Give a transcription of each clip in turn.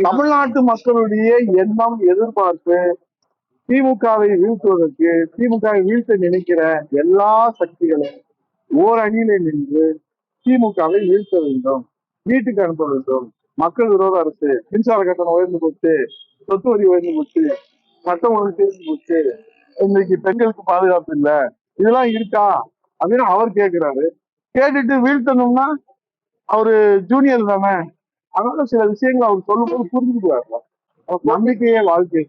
தமிழ்நாட்டு மக்களுடைய எண்ணம், எதிர்பார்ப்பு திமுகவை வீழ்த்துவதற்கு, திமுகவை வீழ்த்த நினைக்கிற எல்லா சக்திகளும் ஓர் அணியிலே நின்று திமுகவை வீழ்த்த வேண்டும், வீட்டுக்கு அனுப்ப வேண்டும். மக்கள் விரோத அரசு, மின்சார கட்டணம் உயர்ந்து போச்சு, சொத்து வரி உயர்ந்து போச்சு, சட்டம் ஒழுங்கு சேர்ந்து போச்சு, இன்னைக்கு பெண்களுக்கு பாதுகாப்பு இல்லை, இதெல்லாம் இருக்கா அப்படின்னு அவர் கேட்கிறாரு. கேட்டுட்டு வீழ்த்தணும்னா அவரு ஜூனியர் தானே, அதனால சில விஷயங்கள் அவர் சொல்லும் போது புரிஞ்சுக்குவாரு. நம்பிக்கையே வாழ்க்கை.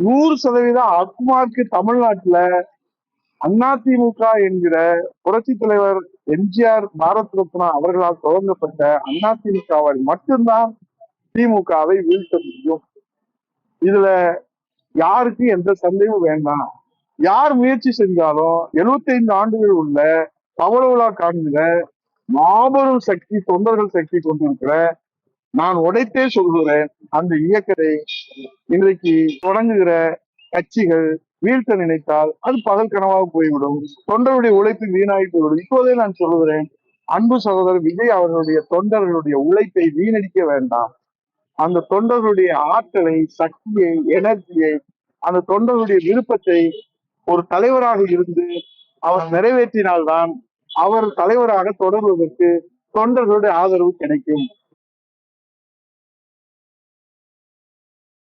100% அக்குமார்க்கு தமிழ்நாட்டுல அதிமுக என்கிற புரட்சி தலைவர் எம்ஜிஆர் பாரத் ரத்னா அவர்களால் துவங்கப்பட்ட அதிமுகவால் மட்டும்தான் திமுகவை வீழ்த்த முடியும். இதுல யாருக்கு எந்த சந்தேகமும் வேண்டாம். யார் முயற்சி செஞ்சாலும் 75 ஆண்டுகள் உள்ள பவளவிழா காண்கிற மாபெரும் சக்தி, தொண்டர்கள் சக்தி கொண்டிருக்கிற, நான் உடைத்தே சொல்கிறேன், அந்த இயக்கத்தை இன்றைக்கு தொடங்குகிற கட்சிகள் வீழ்த்த நினைத்தால் அது பகல் கனவாக போய்விடும். தொண்டருடைய உழைப்பு வீணாகி போய்விடும். இப்போதே நான் சொல்லுகிறேன், அன்பு சகோதரர் விஜய் அவர்களுடைய தொண்டர்களுடைய உழைப்பை வீணடிக்க வேண்டாம். அந்த தொண்டர்களுடைய ஆற்றலை, சக்தியை, எனர்ஜியை, அந்த தொண்டர்களுடைய விருப்பத்தை ஒரு தலைவராக இருந்து அவர் நிறைவேற்றினால்தான் அவர் தலைவராக தொடர்வதற்கு தொண்டர்களுடைய ஆதரவு கிடைக்கும்.